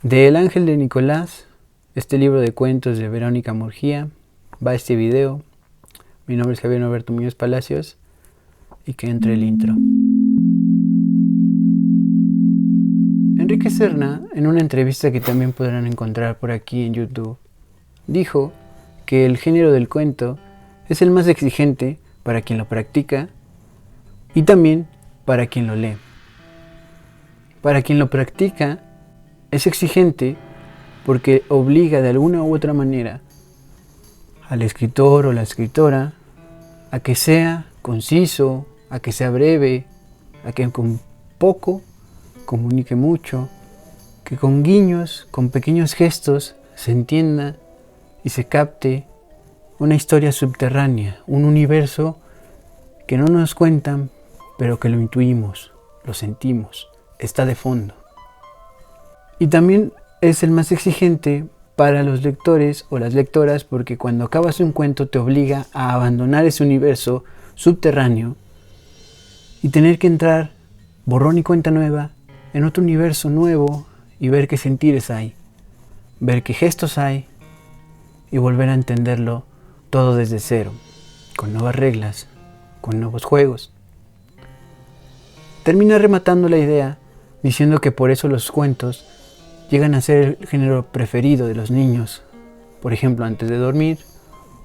De El Ángel de Nicolás, este libro de cuentos de Verónica Murguía, va este video. Mi nombre es Javier Norberto Muñoz Palacios y que entre el intro. Enrique Serna, en una entrevista que también podrán encontrar por aquí en YouTube, dijo que el género del cuento es el más exigente para quien lo practica y también para quien lo lee. Para quien lo practica es exigente porque obliga de alguna u otra manera al escritor o la escritora a que sea conciso, a que sea breve, a que con poco comunique mucho, que con guiños, con pequeños gestos se entienda y se capte una historia subterránea, un universo que no nos cuentan, pero que lo intuimos, lo sentimos, está de fondo. Y también es el más exigente para los lectores o las lectoras porque cuando acabas un cuento te obliga a abandonar ese universo subterráneo y tener que entrar borrón y cuenta nueva en otro universo nuevo y ver qué sentires hay, ver qué gestos hay y volver a entenderlo todo desde cero, con nuevas reglas, con nuevos juegos. Termina rematando la idea diciendo que por eso los cuentos llegan a ser el género preferido de los niños, por ejemplo antes de dormir,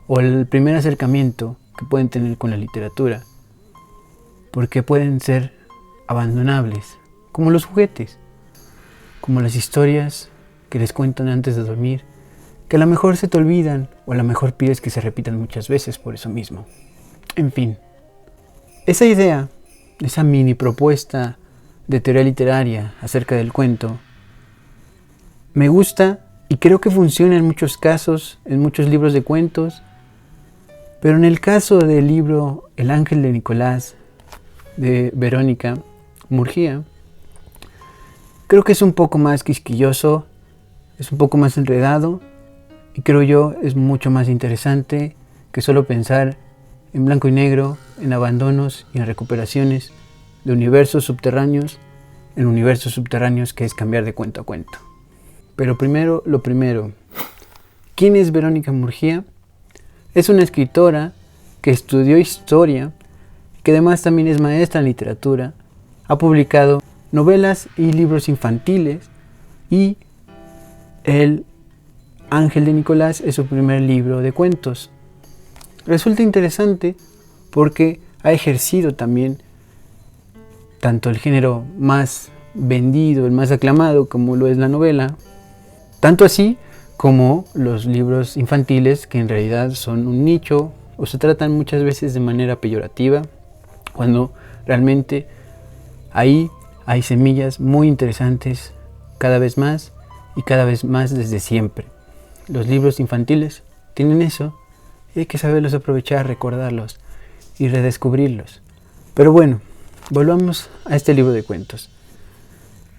o el primer acercamiento que pueden tener con la literatura, porque pueden ser abandonables, como los juguetes, como las historias que les cuentan antes de dormir, que a lo mejor se te olvidan, o a lo mejor pides que se repitan muchas veces por eso mismo. En fin, esa idea, esa mini propuesta de teoría literaria acerca del cuento, me gusta y creo que funciona en muchos casos, en muchos libros de cuentos, pero en el caso del libro El Ángel de Nicolás, de Verónica Murguía, creo que es un poco más quisquilloso, es un poco más enredado y creo yo es mucho más interesante que solo pensar en blanco y negro, en abandonos y en recuperaciones de universos subterráneos, en universos subterráneos que es cambiar de cuento a cuento. Pero primero, lo primero, ¿quién es Verónica Murguía? Es una escritora que estudió historia, que además también es maestra en literatura, ha publicado novelas y libros infantiles y El Ángel de Nicolás es su primer libro de cuentos. Resulta interesante porque ha ejercido también tanto el género más vendido, el más aclamado como lo es la novela, tanto así como los libros infantiles que en realidad son un nicho o se tratan muchas veces de manera peyorativa, cuando realmente ahí hay semillas muy interesantes cada vez más y cada vez más desde siempre. Los libros infantiles tienen eso y hay que saberlos aprovechar, recordarlos y redescubrirlos. Pero bueno, volvamos a este libro de cuentos.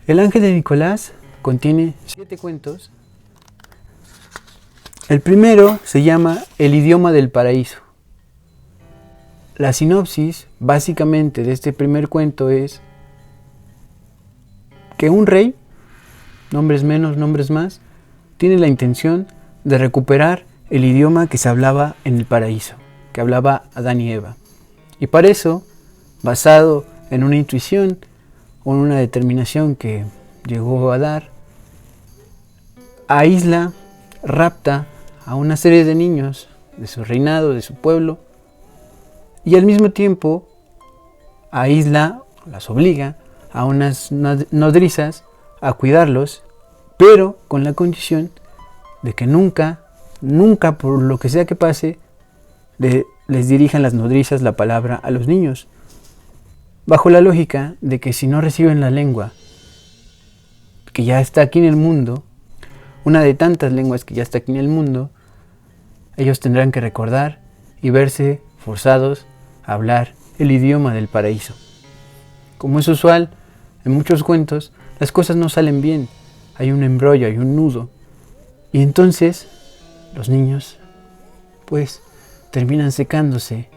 El Ángel de Nicolás contiene 7 cuentos. El primero se llama El idioma del paraíso. La sinopsis básicamente de este primer cuento es que un rey, nombres menos, nombres más, tiene la intención de recuperar el idioma que se hablaba en el paraíso, que hablaba Adán y Eva. Y para eso, basado en una intuición o en una determinación que llegó a dar, aísla, rapta a una serie de niños de su reinado, de su pueblo, y al mismo tiempo aísla, las obliga a unas nodrizas a cuidarlos, pero con la condición de que nunca, por lo que sea que pase, les dirijan las nodrizas la palabra a los niños, bajo la lógica de que si no reciben la lengua que ya está aquí en el mundo, una de tantas lenguas que ya está aquí en el mundo, ellos tendrán que recordar y verse forzados a hablar el idioma del paraíso. Como es usual en muchos cuentos, las cosas no salen bien, hay un embrollo, hay un nudo, y entonces los niños pues terminan secándose,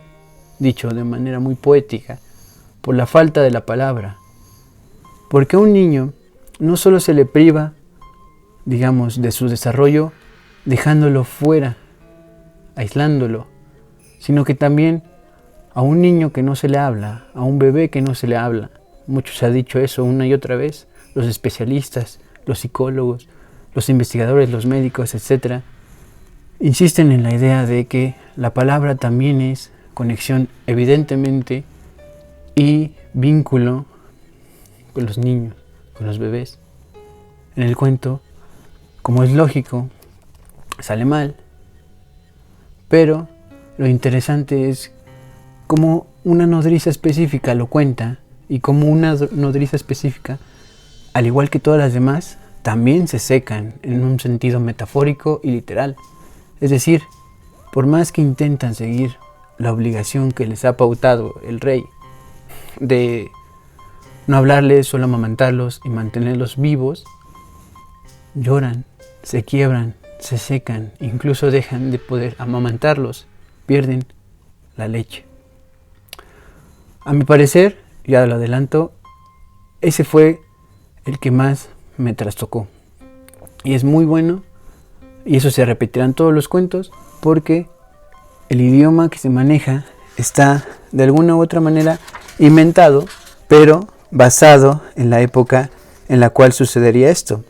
dicho de manera muy poética, por la falta de la palabra. Porque a un niño no solo se le priva digamos, de su desarrollo, dejándolo fuera, aislándolo, sino que también a un niño que no se le habla, a un bebé que no se le habla. Mucho se ha dicho eso una y otra vez, los especialistas, los psicólogos, los investigadores, los médicos, etc. insisten en la idea de que la palabra también es conexión, evidentemente, y vínculo con los niños, con los bebés. En el cuento, como es lógico, sale mal, pero lo interesante es cómo una nodriza específica lo cuenta y cómo una nodriza específica, al igual que todas las demás, también se secan en un sentido metafórico y literal. Es decir, por más que intentan seguir la obligación que les ha pautado el rey de no hablarles, solo amamantarlos y mantenerlos vivos, lloran, se quiebran, se secan, incluso dejan de poder amamantarlos, pierden la leche. A mi parecer, ya lo adelanto, ese fue el que más me trastocó. Y es muy bueno, y eso se repetirá en todos los cuentos, porque el idioma que se maneja está de alguna u otra manera inventado, pero basado en la época en la cual sucedería esto.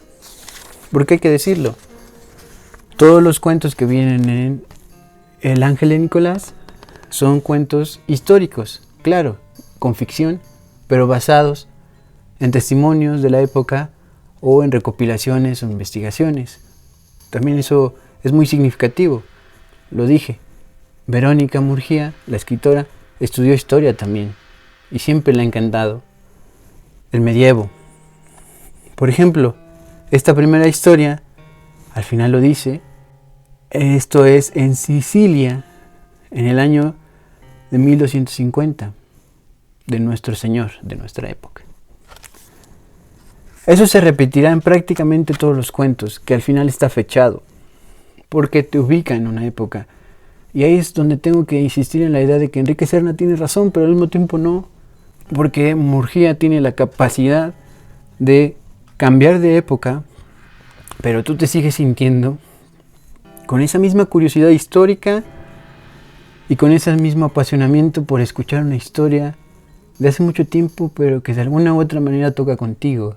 Porque hay que decirlo, todos los cuentos que vienen en El Ángel de Nicolás son cuentos históricos, claro, con ficción, pero basados en testimonios de la época o en recopilaciones o investigaciones. También eso es muy significativo, lo dije. Verónica Murguía, la escritora, estudió historia también y siempre le ha encantado el medievo. Por ejemplo, esta primera historia, al final lo dice, esto es en Sicilia, en el año de 1250, de nuestro Señor, de nuestra época. Eso se repetirá en prácticamente todos los cuentos, que al final está fechado, porque te ubica en una época. Y ahí es donde tengo que insistir en la idea de que Enrique Serna tiene razón, pero al mismo tiempo no, porque Murguía tiene la capacidad de cambiar de época, pero tú te sigues sintiendo con esa misma curiosidad histórica y con ese mismo apasionamiento por escuchar una historia de hace mucho tiempo, pero que de alguna u otra manera toca contigo.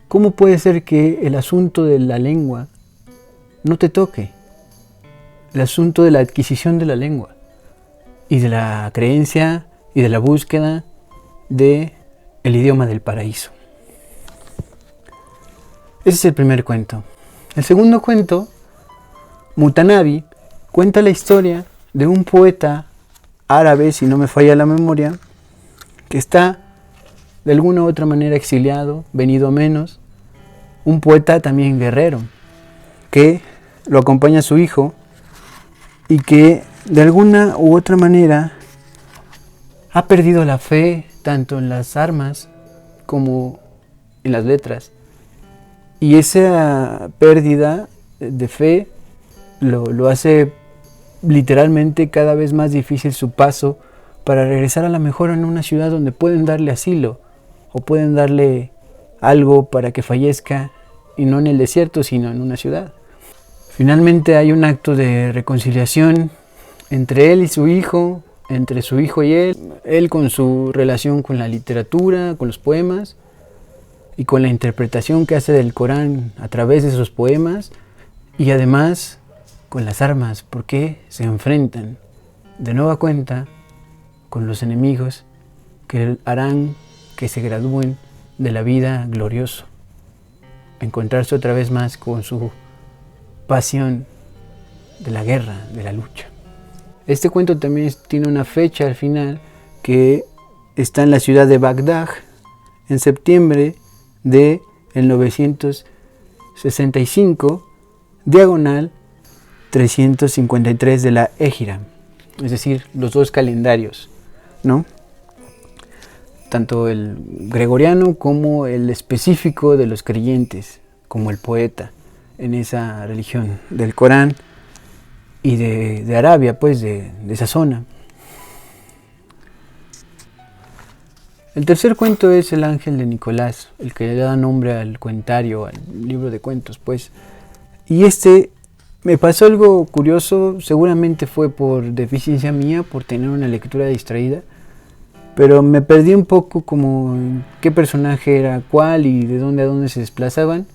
¿Cómo puede ser que el asunto de la lengua no te toque? El asunto de la adquisición de la lengua y de la creencia y de la búsqueda de el idioma del paraíso. Ese es el primer cuento. El segundo cuento, Mutanabi, cuenta la historia de un poeta árabe, si no me falla la memoria, que está de alguna u otra manera exiliado, venido a menos, un poeta también guerrero, que lo acompaña a su hijo y que de alguna u otra manera ha perdido la fe tanto en las armas como en las letras. Y esa pérdida de fe lo hace literalmente cada vez más difícil su paso para regresar a la mejor en una ciudad donde pueden darle asilo o pueden darle algo para que fallezca, y no en el desierto sino en una ciudad. Finalmente hay un acto de reconciliación entre él y su hijo, entre su hijo y él con su relación con la literatura, con los poemas y con la interpretación que hace del Corán a través de esos poemas, y además con las armas, porque se enfrentan de nueva cuenta con los enemigos que harán que se gradúen de la vida glorioso, encontrarse otra vez más con su pasión de la guerra, de la lucha. Este cuento también tiene una fecha al final que está en la ciudad de Bagdad en septiembre de 965, diagonal 353 de la Égira, es decir, los dos calendarios, ¿no? Tanto el gregoriano como el específico de los creyentes, como el poeta en esa religión del Corán y de Arabia, pues de esa zona. El tercer cuento es El ángel de Nicolás, el que le da nombre al cuentario, al libro de cuentos, pues. Y me pasó algo curioso, seguramente fue por deficiencia mía, por tener una lectura distraída, pero me perdí un poco como qué personaje era cuál y de dónde a dónde se desplazaban.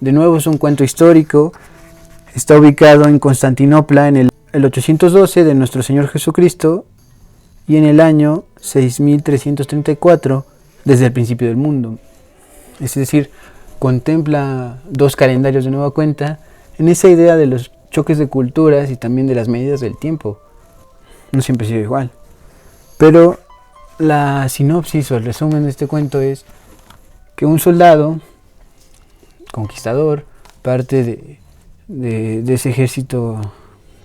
De nuevo es un cuento histórico, está ubicado en Constantinopla en el 812 de nuestro Señor Jesucristo y en el año 6334 desde el principio del mundo. Es decir, contempla 2 calendarios de nueva cuenta en esa idea de los choques de culturas y también de las medidas del tiempo. No siempre ha sido igual. Pero la sinopsis o el resumen de este cuento es que un soldado conquistador, parte de ese ejército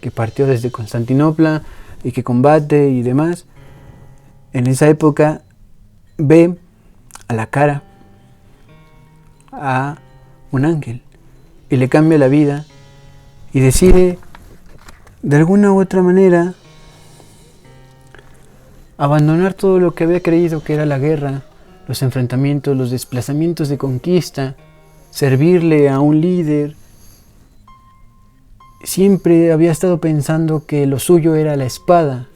que partió desde Constantinopla y que combate y demás, en esa época ve a la cara a un ángel y le cambia la vida y decide de alguna u otra manera abandonar todo lo que había creído que era la guerra, los enfrentamientos, los desplazamientos de conquista, servirle a un líder. Siempre había estado pensando que lo suyo era la espada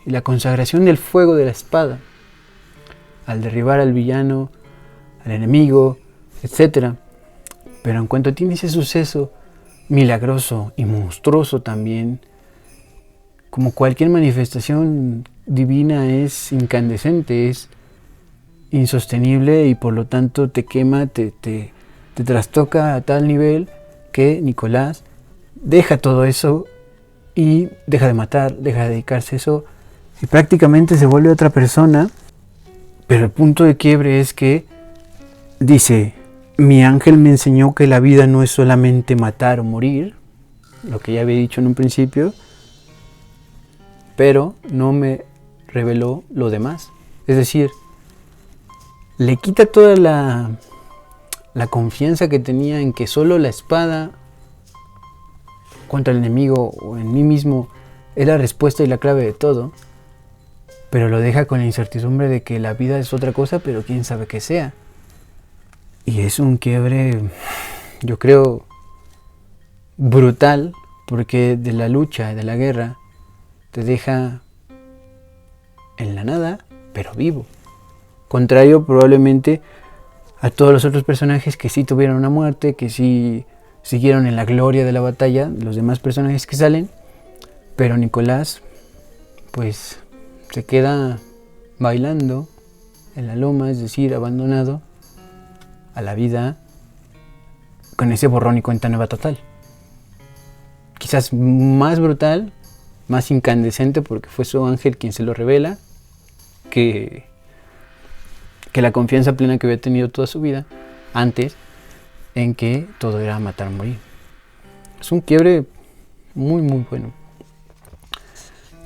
y la consagración del fuego de la espada, al derribar al villano, al enemigo, etc. Pero en cuanto tiene ese suceso milagroso y monstruoso también, como cualquier manifestación divina es incandescente, es insostenible y por lo tanto te quema, te trastoca a tal nivel que Nicolás deja todo eso y deja de matar, deja de dedicarse a eso y prácticamente se vuelve otra persona. Pero el punto de quiebre es que dice: mi ángel me enseñó que la vida no es solamente matar o morir, lo que ya había dicho en un principio, pero no me reveló lo demás. Es decir, le quita toda la confianza que tenía en que solo la espada contra el enemigo o en mí mismo es la respuesta y la clave de todo, pero lo deja con la incertidumbre de que la vida es otra cosa, pero quién sabe qué sea. Y es un quiebre, yo creo, brutal, porque de la lucha, de la guerra, te deja en la nada, pero vivo. Contrario probablemente a todos los otros personajes que sí tuvieron una muerte, que sí siguieron en la gloria de la batalla, los demás personajes que salen, pero Nicolás pues se queda bailando en la loma, es decir, abandonado a la vida con ese borrón y cuenta nueva total. Quizás más brutal, más incandescente, porque fue su ángel quien se lo revela, que la confianza plena que había tenido toda su vida antes, en que todo era matar o morir. Es un quiebre muy muy bueno.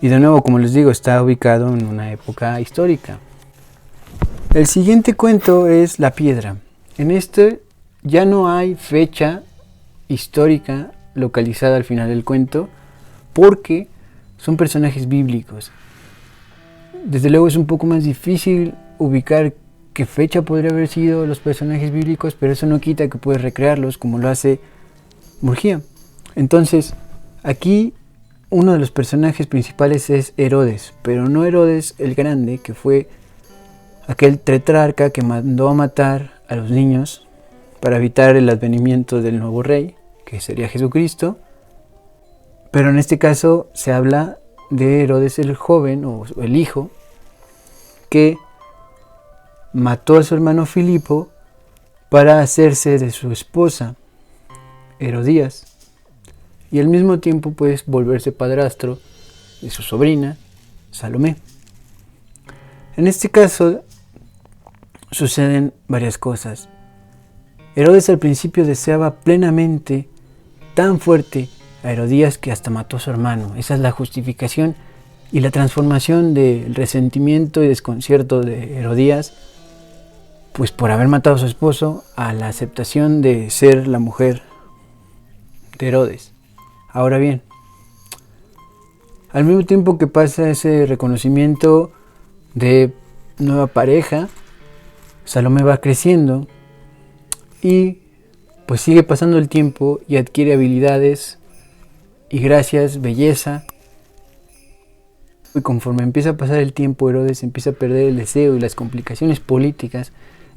Y de nuevo, como les digo, está ubicado en una época histórica. El siguiente cuento es La piedra. En este ya no hay fecha histórica localizada al final del cuento, porque son personajes bíblicos. Desde luego es un poco más difícil ubicar qué fecha podría haber sido los personajes bíblicos, pero eso no quita que puedes recrearlos como lo hace Murguía. Entonces, aquí uno de los personajes principales es Herodes, pero no Herodes el Grande, que fue aquel tetrarca que mandó a matar a los niños para evitar el advenimiento del nuevo rey, que sería Jesucristo. Pero en este caso se habla de Herodes el joven, o el hijo, que mató a su hermano Filipo para hacerse de su esposa, Herodías, y al mismo tiempo pues volverse padrastro de su sobrina, Salomé. En este caso suceden varias cosas. Herodes al principio deseaba plenamente, tan fuerte, a Herodías que hasta mató a su hermano. Esa es la justificación y la transformación del resentimiento y desconcierto de Herodías, pues por haber matado a su esposo, a la aceptación de ser la mujer de Herodes. Ahora bien, al mismo tiempo que pasa ese reconocimiento de nueva pareja, Salomé va creciendo y pues sigue pasando el tiempo y adquiere habilidades y gracias, belleza. Y conforme empieza a pasar el tiempo, Herodes empieza a perder el deseo y las complicaciones políticas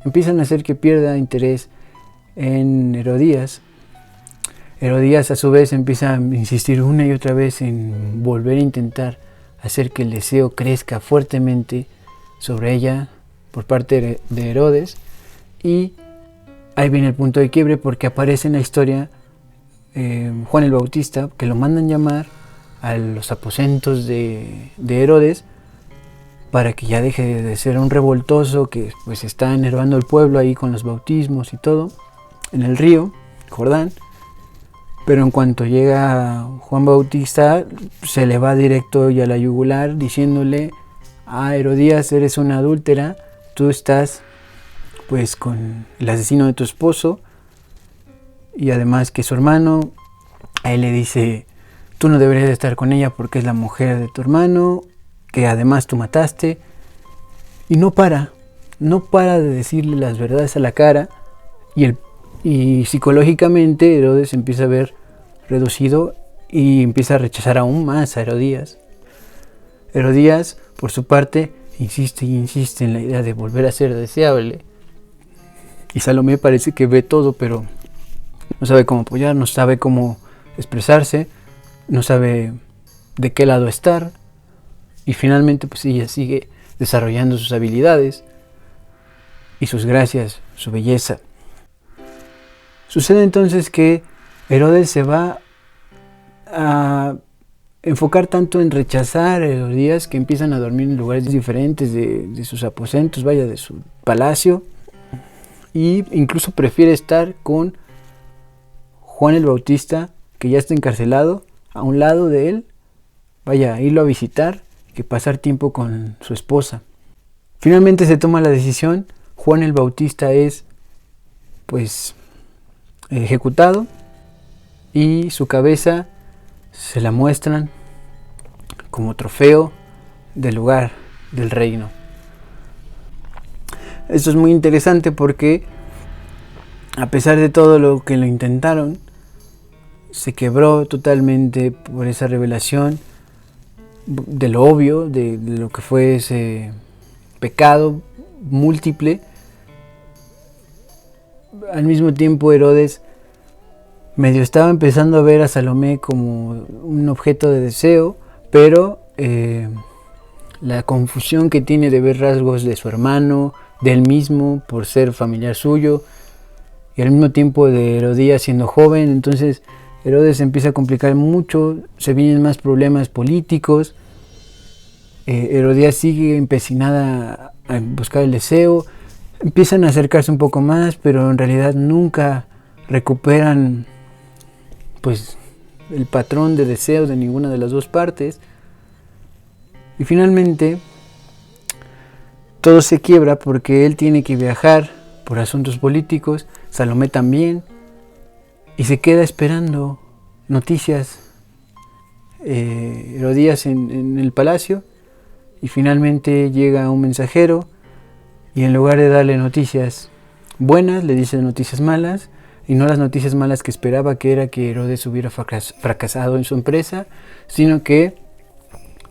empiezan a hacer que pierda interés en Herodías. Herodías a su vez empieza a insistir una y otra vez en volver a intentar hacer que el deseo crezca fuertemente sobre ella por parte de Herodes, y ahí viene el punto de quiebre porque aparece en la historia Juan el Bautista, que lo mandan llamar a los aposentos de Herodes para que ya deje de ser un revoltoso que pues está enervando el pueblo ahí con los bautismos y todo en el río Jordán. Pero en cuanto llega Juan Bautista, se le va directo y a la yugular diciéndole: Herodías, eres una adúltera, tú estás pues con el asesino de tu esposo, y además que su hermano, a él le dice: tú no deberías de estar con ella porque es la mujer de tu hermano, que además tú mataste. Y no para de decirle las verdades a la cara, y psicológicamente Herodes empieza a ver reducido y empieza a rechazar aún más a Herodías. Herodías, por su parte, insiste y insiste en la idea de volver a ser deseable. Y Salomé parece que ve todo, pero no sabe cómo apoyar, no sabe cómo expresarse, no sabe de qué lado estar. Y finalmente pues ella sigue desarrollando sus habilidades y sus gracias, su belleza. Sucede entonces que Herodes se va a enfocar tanto en rechazar a Herodías que empiezan a dormir en lugares diferentes de sus aposentos, de su palacio, y incluso prefiere estar con Juan el Bautista, que ya está encarcelado, a un lado de él, irlo a visitar, que pasar tiempo con su esposa. Finalmente se toma la decisión. Juan el Bautista es pues ejecutado y su cabeza se la muestran como trofeo del lugar del reino. Esto es muy interesante porque a pesar de todo lo que lo intentaron, se quebró totalmente por esa revelación de lo obvio, de lo que fue ese pecado múltiple. Al mismo tiempo Herodes medio estaba empezando a ver a Salomé como un objeto de deseo, pero la confusión que tiene de ver rasgos de su hermano, de él mismo por ser familiar suyo, y al mismo tiempo de Herodías siendo joven, entonces Herodes empieza a complicar mucho, se vienen más problemas políticos. Herodías sigue empecinada a buscar el deseo, empiezan a acercarse un poco más, pero en realidad nunca recuperan pues el patrón de deseos de ninguna de las dos partes. Y finalmente todo se quiebra porque él tiene que viajar por asuntos políticos, Salomé también, y se queda esperando noticias Herodías en el palacio, y finalmente llega un mensajero y en lugar de darle noticias buenas, le dice noticias malas, y no las noticias malas que esperaba, que era que Herodes hubiera fracasado en su empresa, sino que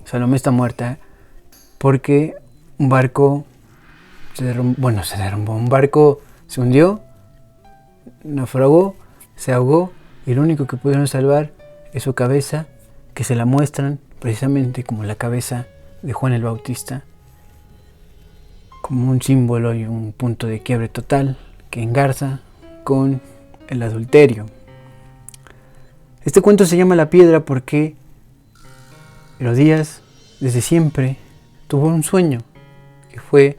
Salomé está muerta porque un barco se derrumbó, un barco se hundió, naufragó, se ahogó, y lo único que pudieron salvar es su cabeza, que se la muestran precisamente como la cabeza de Juan el Bautista, como un símbolo y un punto de quiebre total que engarza con el adulterio. Este cuento se llama La Piedra porque Herodías desde siempre tuvo un sueño, que fue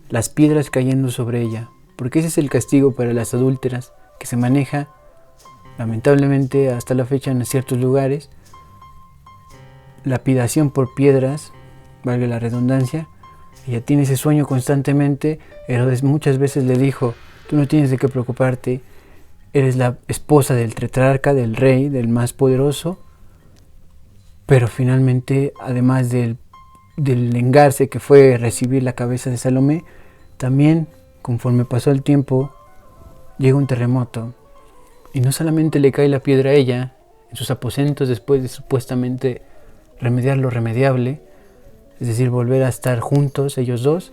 las piedras cayendo sobre ella, porque ese es el castigo para las adúlteras, que se maneja lamentablemente hasta la fecha en ciertos lugares, lapidación por piedras, valga la redundancia. Ella tiene ese sueño constantemente. Herodes muchas veces le dijo: tú no tienes de qué preocuparte, eres la esposa del tetrarca, del rey, del más poderoso. Pero finalmente, además del del engarce que fue recibir la cabeza de Salomé, también conforme pasó el tiempo llega un terremoto y no solamente le cae la piedra a ella en sus aposentos después de supuestamente remediar lo remediable, es decir, volver a estar juntos ellos dos,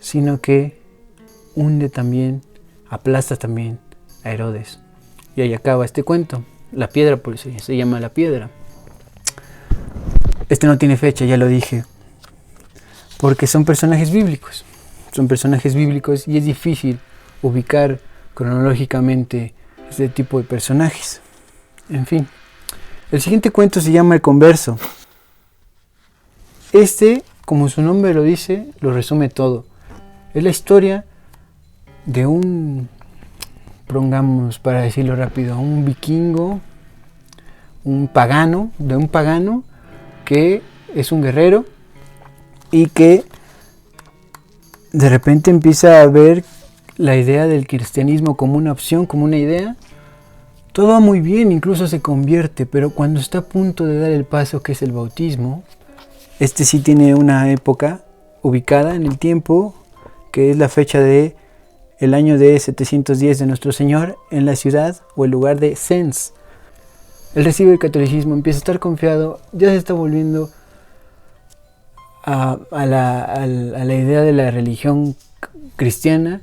sino que hunde también, aplasta también a Herodes. Y ahí acaba este cuento. La piedra, por eso se llama La Piedra. Este no tiene fecha, ya lo dije, porque son personajes bíblicos. Son personajes bíblicos y es difícil ubicar cronológicamente este tipo de personajes. En fin, el siguiente cuento se llama El Converso. Este, como su nombre lo dice, lo resume todo. Es la historia de un, pongamos para decirlo rápido, un vikingo, de un pagano que es un guerrero y que de repente empieza a ver la idea del cristianismo como una opción, como una idea. Todo va muy bien, incluso se convierte, pero cuando está a punto de dar el paso que es el bautismo, este sí tiene una época ubicada en el tiempo, que es la fecha de el año de 710 de nuestro Señor, en la ciudad o el lugar de Sens. Él recibe el catolicismo, empieza a estar confiado, ya se está volviendo a la idea de la religión cristiana,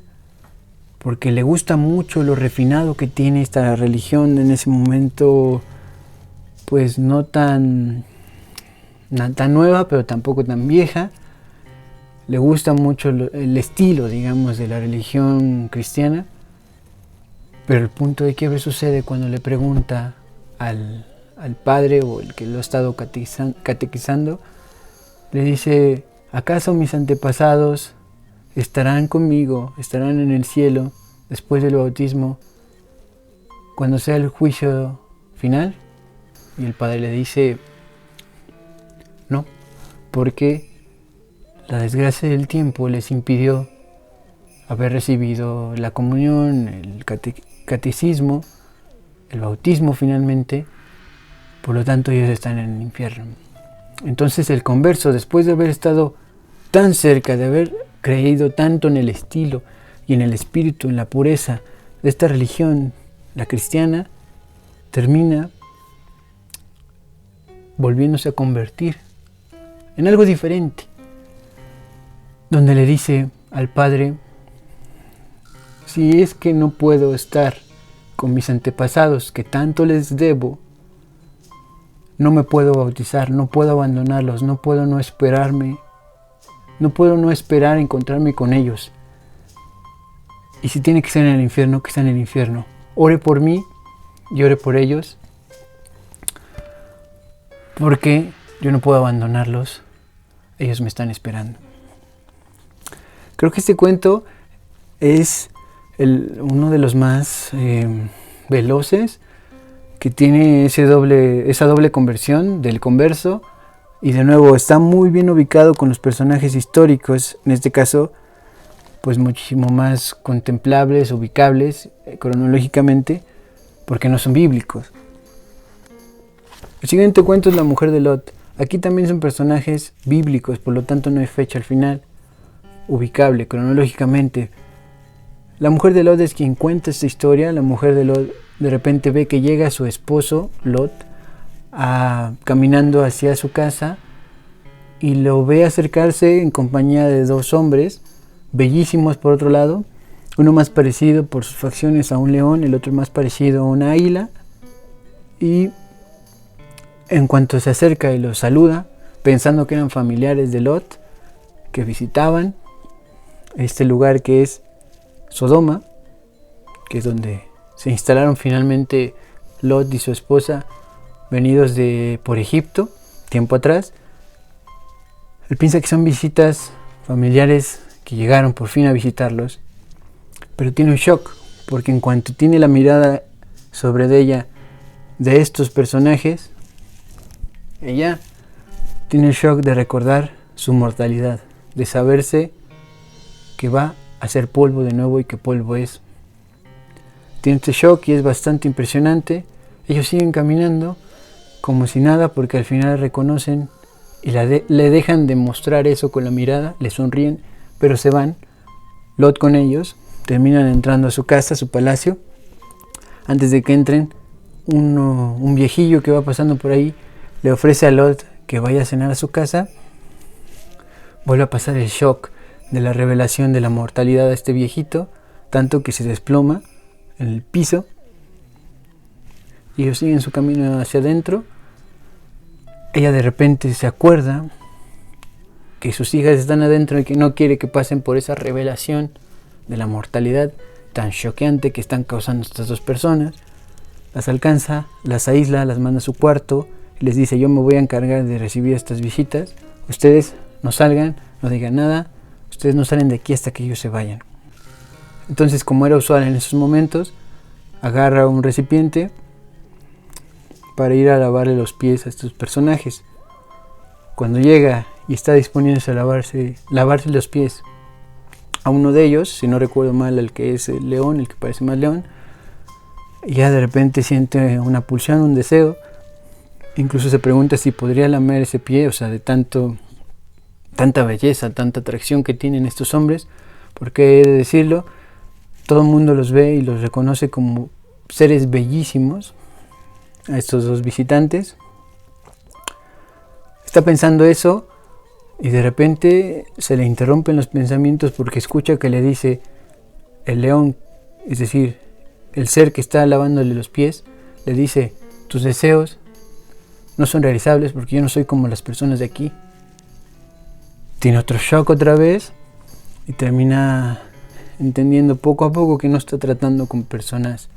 porque le gusta mucho lo refinado que tiene esta religión en ese momento, pues no tan nueva, pero tampoco tan vieja. Le gusta mucho el estilo, digamos, de la religión cristiana, pero el punto de quiebre sucede cuando le pregunta al padre o el que lo ha estado catequizando, le dice: ¿acaso mis antepasados estarán conmigo, estarán en el cielo después del bautismo cuando sea el juicio final? Y el padre le dice: no, porque la desgracia del tiempo les impidió haber recibido la comunión, el catecismo, el bautismo finalmente, por lo tanto ellos están en el infierno. Entonces el converso, después de haber estado tan cerca, de haber creído tanto en el estilo y en el espíritu, en la pureza de esta religión, la cristiana, termina volviéndose a convertir en algo diferente, donde le dice al padre: si es que no puedo estar con mis antepasados que tanto les debo, no me puedo bautizar, no puedo abandonarlos, no puedo no esperarme, no puedo no esperar encontrarme con ellos. Y si tiene que ser en el infierno, que sea en el infierno. Ore por mí y ore por ellos, porque yo no puedo abandonarlos, ellos me están esperando. Creo que este cuento es uno de los más veloces, que tiene esa doble conversión del converso, y de nuevo está muy bien ubicado con los personajes históricos, en este caso pues muchísimo más contemplables, ubicables cronológicamente, porque no son bíblicos. El siguiente cuento es La Mujer de Lot. Aquí también son personajes bíblicos, por lo tanto no hay fecha al final, ubicable cronológicamente. La mujer de Lot es quien cuenta esta historia. La mujer de Lot de repente ve que llega su esposo Lot caminando hacia su casa y lo ve acercarse en compañía de dos hombres bellísimos por otro lado, uno más parecido por sus facciones a un león, el otro más parecido a una águila, y en cuanto se acerca y los saluda, pensando que eran familiares de Lot que visitaban este lugar que es Sodoma, que es donde se instalaron finalmente Lot y su esposa, venidos por Egipto, tiempo atrás. Él piensa que son visitas familiares que llegaron por fin a visitarlos, pero tiene un shock, porque en cuanto tiene la mirada sobre ella de estos personajes, ella tiene el shock de recordar su mortalidad, de saberse que va a ser polvo de nuevo y que polvo es. Tiene este shock y es bastante impresionante. Ellos siguen caminando como si nada, porque al final reconocen y le dejan de mostrar eso con la mirada, le sonríen, pero se van. Lot con ellos, terminan entrando a su casa, a su palacio. Antes de que entren, un viejillo que va pasando por ahí le ofrece a Lot que vaya a cenar a su casa. Vuelve a pasar el shock de la revelación de la mortalidad de este viejito, tanto que se desploma en el piso. Y ellos siguen su camino hacia adentro. Ella de repente se acuerda que sus hijas están adentro y que no quiere que pasen por esa revelación de la mortalidad tan choqueante que están causando estas dos personas. Las alcanza, las aísla, las manda a su cuarto y les dice: yo me voy a encargar de recibir estas visitas, ustedes no salgan, no digan nada, ustedes no salen de aquí hasta que ellos se vayan. Entonces, como era usual en esos momentos, agarra un recipiente para ir a lavarle los pies a estos personajes. Cuando llega y está disponiéndose a lavarse los pies a uno de ellos, si no recuerdo mal, el que es el león, el que parece más león, ya de repente siente una pulsión, un deseo. Incluso se pregunta si podría lamer ese pie, o sea, de tanta belleza, tanta atracción que tienen estos hombres, porque he de decirlo, todo el mundo los ve y los reconoce como seres bellísimos a estos dos visitantes. Está pensando eso y de repente se le interrumpen los pensamientos porque escucha que le dice el león, es decir, el ser que está lavándole los pies, le dice: tus deseos no son realizables porque yo no soy como las personas de aquí. Tiene otro shock otra vez y termina entendiendo poco a poco que no está tratando con personas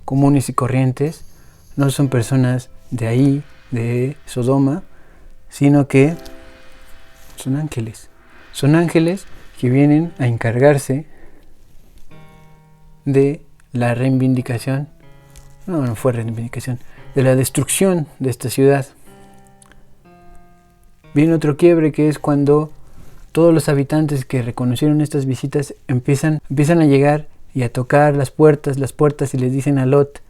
comunes y corrientes, no son personas de ahí, de Sodoma, sino que son ángeles. Son ángeles que vienen a encargarse de la reivindicación, no fue reivindicación, de la destrucción de esta ciudad. Viene otro quiebre, que es cuando todos los habitantes que reconocieron estas visitas empiezan a llegar y a tocar las puertas y les dicen a Lot: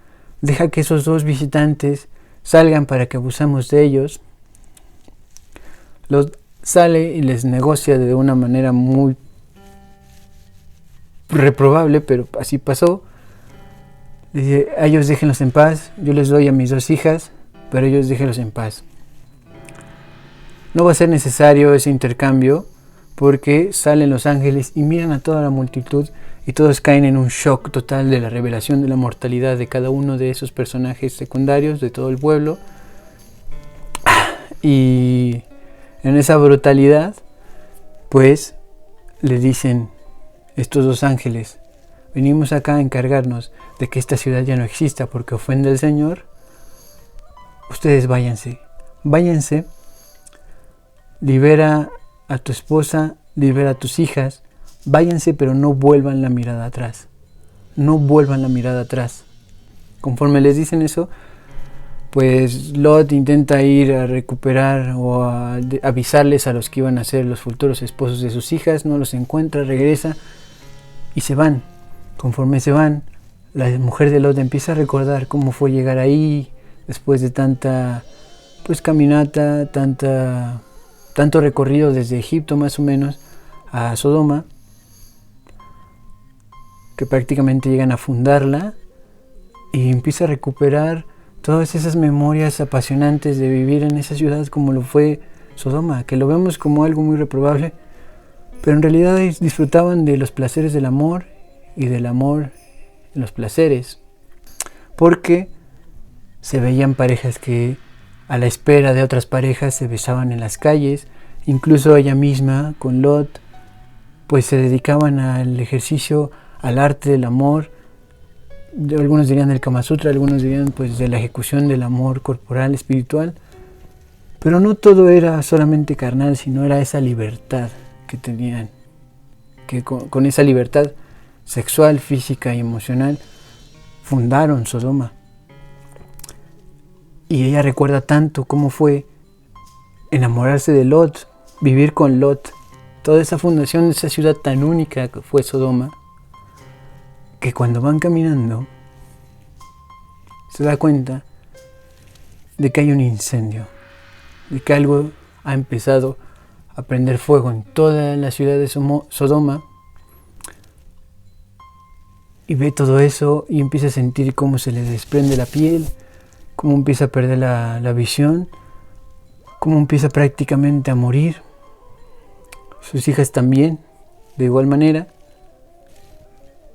deja que esos dos visitantes salgan para que abusamos de ellos. Lot sale y les negocia de una manera muy reprobable, pero así pasó. Dice: a ellos déjenlos en paz, yo les doy a mis dos hijas, pero ellos déjenlos en paz. No va a ser necesario ese intercambio, porque salen los ángeles y miran a toda la multitud y todos caen en un shock total de la revelación de la mortalidad de cada uno de esos personajes secundarios de todo el pueblo. Y en esa brutalidad, pues, le dicen estos dos ángeles: venimos acá a encargarnos de que esta ciudad ya no exista porque ofende al Señor. Ustedes váyanse, libera a tu esposa, libera a tus hijas, váyanse, pero no vuelvan la mirada atrás. Conforme les dicen eso, pues Lot intenta ir a recuperar o a avisarles a los que iban a ser los futuros esposos de sus hijas, no los encuentra, regresa y se van. Conforme se van, la mujer de Lot empieza a recordar cómo fue llegar ahí después de tanta caminata, tanto recorrido desde Egipto más o menos a Sodoma, que prácticamente llegan a fundarla, y empieza a recuperar todas esas memorias apasionantes de vivir en esa ciudad como lo fue Sodoma, que lo vemos como algo muy reprobable, pero en realidad disfrutaban de los placeres del amor y del amor en los placeres, porque se veían parejas que a la espera de otras parejas se besaban en las calles. Incluso ella misma con Lot pues se dedicaban al ejercicio, al arte del amor. Algunos dirían del Kama Sutra, algunos dirían pues de la ejecución del amor corporal, espiritual. Pero no todo era solamente carnal, sino era esa libertad que tenían, que con esa libertad sexual, física y emocional fundaron Sodoma. Y ella recuerda tanto cómo fue enamorarse de Lot, vivir con Lot, toda esa fundación de esa ciudad tan única que fue Sodoma, que cuando van caminando se da cuenta de que hay un incendio, de que algo ha empezado a prender fuego en toda la ciudad de Sodoma, y ve todo eso y empieza a sentir cómo se le desprende la piel, cómo empieza a perder la visión, cómo empieza prácticamente a morir. Sus hijas también, de igual manera.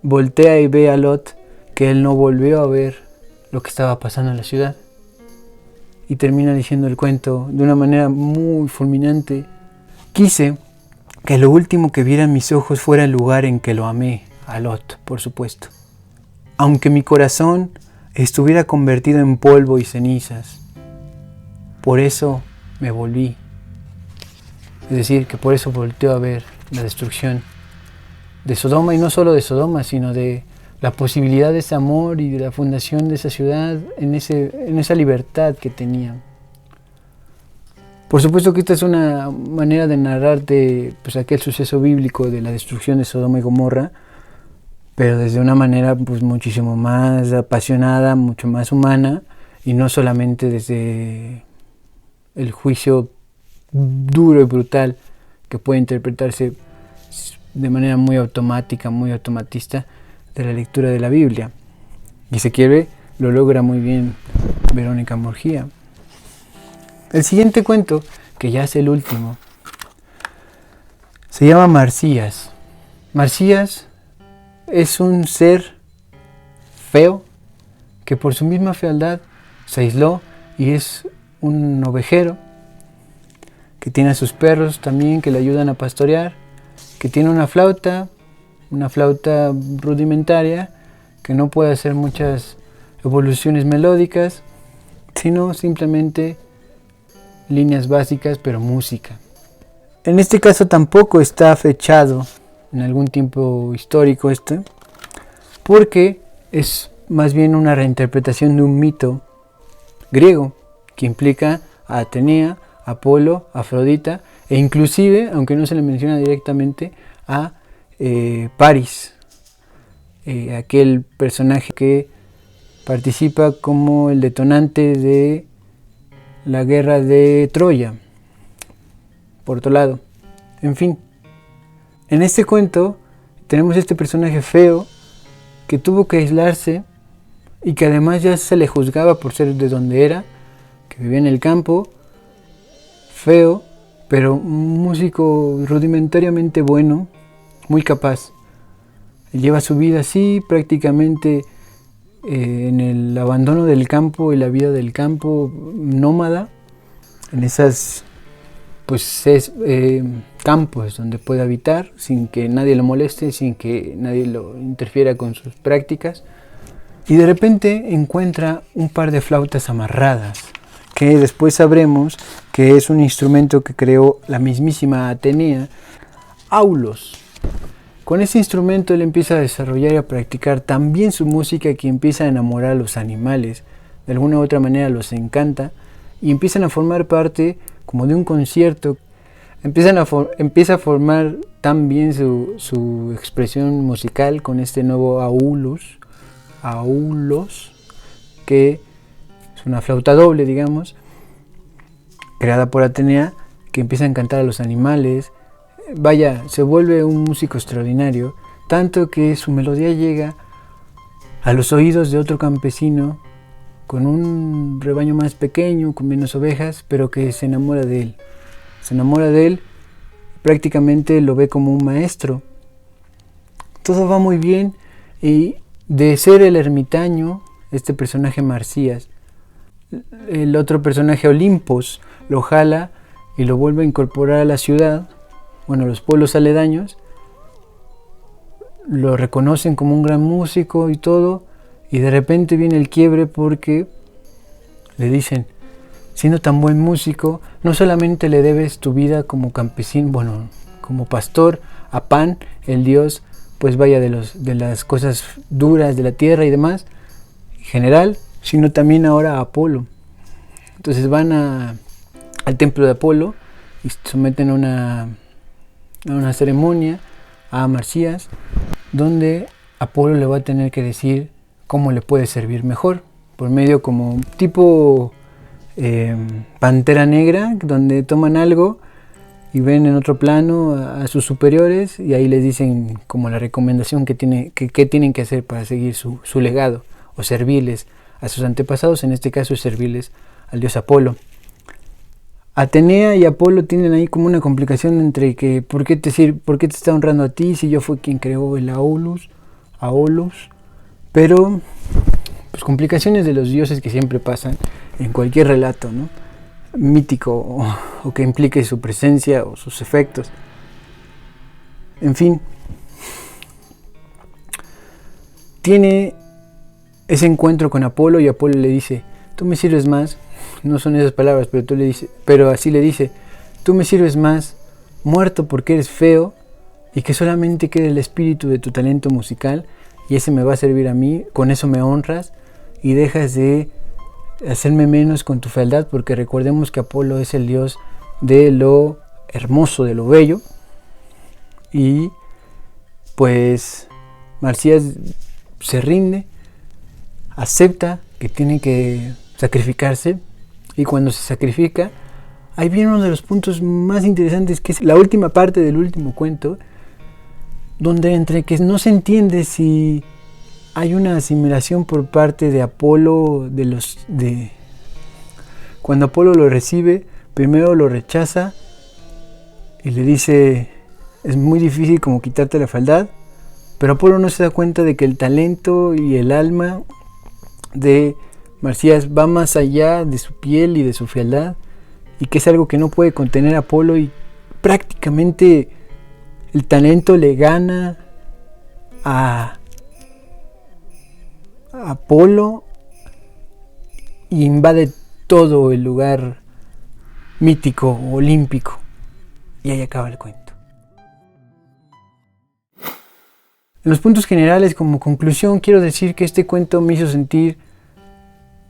Voltea y ve a Lot que él no volvió a ver lo que estaba pasando en la ciudad. Y termina diciendo el cuento de una manera muy fulminante. Quise que lo último que vieran mis ojos fuera el lugar en que lo amé, a Lot, por supuesto. Aunque mi corazón estuviera convertido en polvo y cenizas. Por eso me volví. Es decir, que por eso volteó a ver la destrucción de Sodoma, y no solo de Sodoma, sino de la posibilidad de ese amor y de la fundación de esa ciudad en esa libertad que tenía. Por supuesto que esta es una manera de narrarte pues, aquel suceso bíblico de la destrucción de Sodoma y Gomorra, pero desde una manera pues, muchísimo más apasionada, mucho más humana, y no solamente desde el juicio duro y brutal que puede interpretarse de manera muy automática, muy automatista de la lectura de la Biblia. Y si quiere, lo logra muy bien Verónica Murguía. El siguiente cuento, que ya es el último, se llama Marcías. Marcías es un ser feo que por su misma fealdad se aisló y es un ovejero que tiene a sus perros también que le ayudan a pastorear, que tiene una flauta rudimentaria, que no puede hacer muchas evoluciones melódicas, sino simplemente líneas básicas, pero música. En este caso tampoco está fechado en algún tiempo histórico porque es más bien una reinterpretación de un mito griego que implica a Atenea, Apolo, Afrodita, e inclusive, aunque no se le menciona directamente, a Paris, aquel personaje que participa como el detonante de la guerra de Troya, por otro lado. En fin, en este cuento tenemos este personaje feo que tuvo que aislarse y que además ya se le juzgaba por ser de donde era, que vivía en el campo, feo, pero un músico rudimentariamente bueno, muy capaz. Él lleva su vida así, prácticamente en el abandono del campo y la vida del campo, nómada, en esas campos donde puede habitar sin que nadie lo moleste, sin que nadie lo interfiera con sus prácticas. Y de repente encuentra un par de flautas amarradas, que después sabremos que es un instrumento que creó la mismísima Atenea, Aulos. Con ese instrumento él empieza a desarrollar y a practicar tan bien su música que empieza a enamorar a los animales, de alguna u otra manera los encanta y empiezan a formar parte como de un concierto. Empieza a formar tan bien su expresión musical con este nuevo Aulos, que es una flauta doble, digamos, creada por Atenea, que empieza a encantar a los animales. Vaya, se vuelve un músico extraordinario, tanto que su melodía llega a los oídos de otro campesino con un rebaño más pequeño, con menos ovejas, pero que se enamora de él. Se enamora de él, prácticamente lo ve como un maestro. Todo va muy bien y de ser el ermitaño, este personaje Marcías, el otro personaje Olimpos lo jala y lo vuelve a incorporar a la ciudad, los pueblos aledaños, lo reconocen como un gran músico y todo, y de repente viene el quiebre porque le dicen, siendo tan buen músico, no solamente le debes tu vida como campesino, como pastor a Pan, el dios, de las cosas duras de la tierra y demás, en general, sino también ahora a Apolo. Entonces van al templo de Apolo y someten a una ceremonia a Marcías, donde Apolo le va a tener que decir cómo le puede servir mejor, por medio como tipo Pantera Negra, donde toman algo y ven en otro plano a sus superiores y ahí les dicen como la recomendación que tienen que hacer para seguir su legado o servirles a sus antepasados, en este caso es servirles al dios Apolo. Atenea y Apolo tienen ahí como una complicación entre que ¿por qué te está honrando a ti si yo fui quien creó el Aulus? Pero pues complicaciones de los dioses que siempre pasan en cualquier relato, ¿no? Mítico o que implique su presencia o sus efectos. En fin, tiene ese encuentro con Apolo y Apolo le dice, tú me sirves más, no son esas palabras, pero así le dice, tú me sirves más muerto porque eres feo y que solamente quede el espíritu de tu talento musical y ese me va a servir a mí, con eso me honras y dejas de hacerme menos con tu fealdad, porque recordemos que Apolo es el dios de lo hermoso, de lo bello, y pues Marcias se rinde, acepta que tiene que sacrificarse, y cuando se sacrifica, ahí viene uno de los puntos más interesantes, que es la última parte del último cuento, donde entre que no se entiende si hay una asimilación por parte de Apolo, cuando Apolo lo recibe, primero lo rechaza y le dice, es muy difícil como quitarte la fealdad, pero Apolo no se da cuenta de que el talento y el alma de Marcias va más allá de su piel y de su fealdad, y que es algo que no puede contener Apolo, y prácticamente el talento le gana a Apolo y invade todo el lugar mítico, olímpico, y ahí acaba el cuento. En los puntos generales, como conclusión, quiero decir que este cuento me hizo sentir,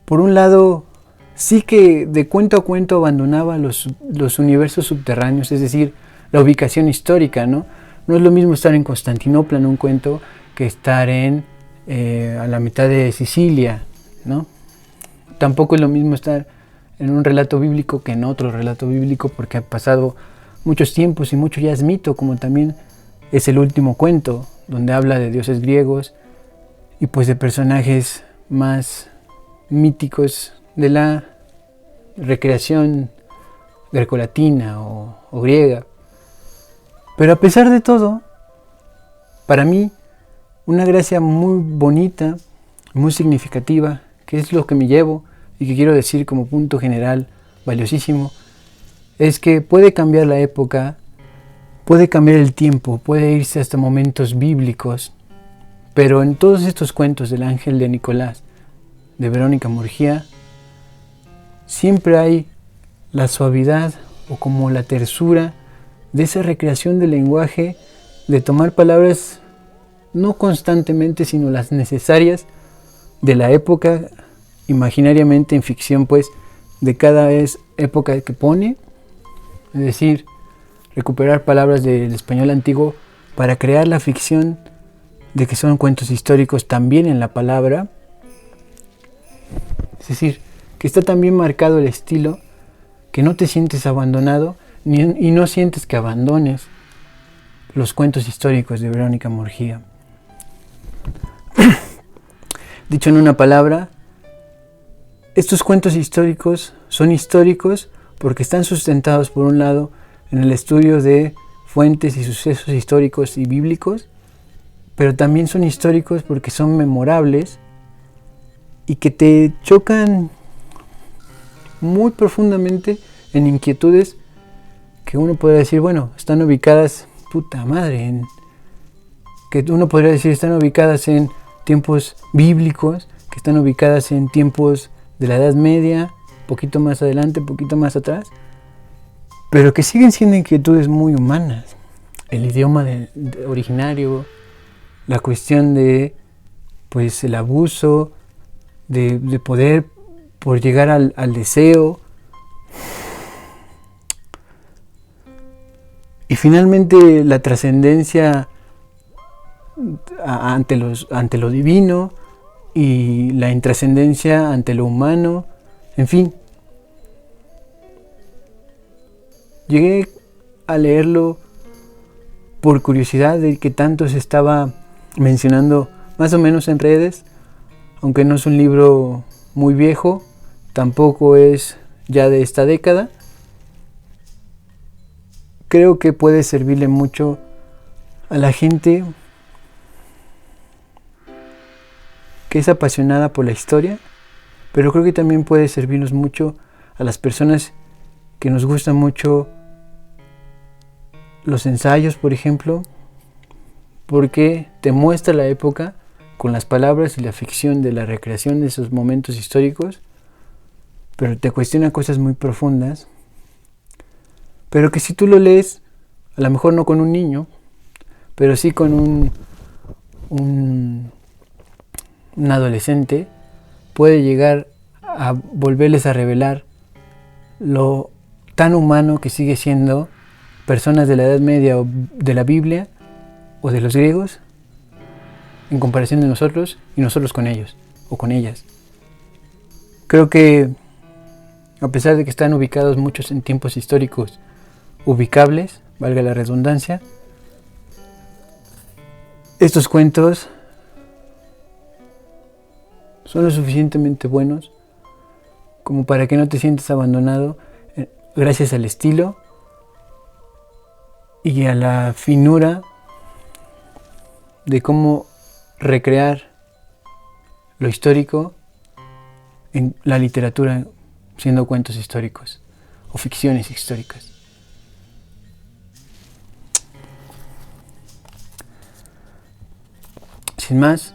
por un lado, sí que de cuento a cuento abandonaba los universos subterráneos, es decir, la ubicación histórica, ¿no? No es lo mismo estar en Constantinopla en un cuento que estar a la mitad de Sicilia, ¿no? Tampoco es lo mismo estar en un relato bíblico que en otro relato bíblico, porque ha pasado muchos tiempos y mucho ya es mito, como también es el último cuento, donde habla de dioses griegos y pues de personajes más míticos de la recreación grecolatina o griega. Pero a pesar de todo, para mí, una gracia muy bonita, muy significativa, que es lo que me llevo y que quiero decir como punto general valiosísimo, es que puede cambiar la época, puede cambiar el tiempo, puede irse hasta momentos bíblicos, pero en todos estos cuentos del Ángel de Nicolás, de Verónica Murguía, siempre hay la suavidad o como la tersura de esa recreación del lenguaje, de tomar palabras no constantemente, sino las necesarias de la época, imaginariamente en ficción, pues, de cada época que pone, es decir, recuperar palabras del español antiguo para crear la ficción de que son cuentos históricos también en la palabra, es decir, que está también marcado el estilo, que no te sientes abandonado y no sientes que abandones los cuentos históricos de Verónica Murguía. Dicho en una palabra, estos cuentos históricos son históricos porque están sustentados, por un lado, en el estudio de fuentes y sucesos históricos y bíblicos, pero también son históricos porque son memorables y que te chocan muy profundamente en inquietudes que uno podría decir, bueno, están ubicadas, puta madre, que uno podría decir están ubicadas en tiempos bíblicos, que están ubicadas en tiempos de la Edad Media, poquito más adelante, poquito más atrás, pero que siguen siendo inquietudes muy humanas. El idioma originario, la cuestión de pues el abuso de poder por llegar al deseo, y finalmente la trascendencia ante lo divino y la intrascendencia ante lo humano. En fin, Llegué a leerlo por curiosidad de que tanto se estaba mencionando más o menos en redes, aunque no es un libro muy viejo, tampoco es ya de esta década. Creo que puede servirle mucho a la gente que es apasionada por la historia, pero creo que también puede servirnos mucho a las personas que nos gustan mucho los ensayos, por ejemplo, porque te muestra la época con las palabras y la ficción de la recreación de esos momentos históricos, pero te cuestiona cosas muy profundas, pero que si tú lo lees, a lo mejor no con un niño, pero sí con un adolescente, puede llegar a volverles a revelar lo tan humano que sigue siendo personas de la Edad Media o de la Biblia o de los griegos en comparación de nosotros y nosotros con ellos o con ellas. Creo que a pesar de que están ubicados muchos en tiempos históricos ubicables, valga la redundancia, estos cuentos son lo suficientemente buenos como para que no te sientas abandonado gracias al estilo y a la finura de cómo recrear lo histórico en la literatura siendo cuentos históricos o ficciones históricas. Sin más,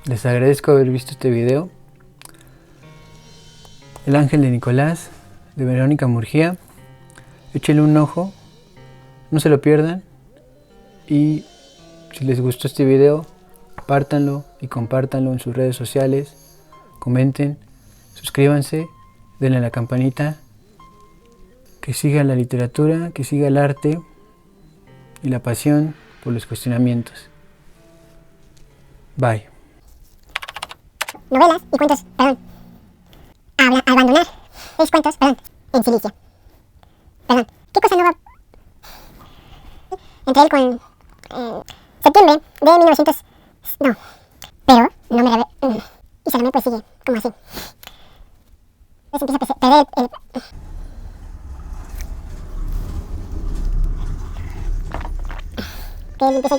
les agradezco haber visto este video. El ángel de Nicolás, de Verónica Murguía. Échenle un ojo, no se lo pierdan. Y si les gustó este video, compártanlo y compártanlo en sus redes sociales. Comenten, suscríbanse, denle a la campanita. Que siga la literatura, que siga el arte y la pasión por los cuestionamientos. Bye. Novelas y cuentos, perdón. Abandonar mis cuentos, perdón, en silicio. Perdón, ¿qué cosa no va? Entré él con septiembre de 1900. No, pero no me la ve. Y Salomé pues sigue, como así. Entonces empieza a perder el. Que él empieza.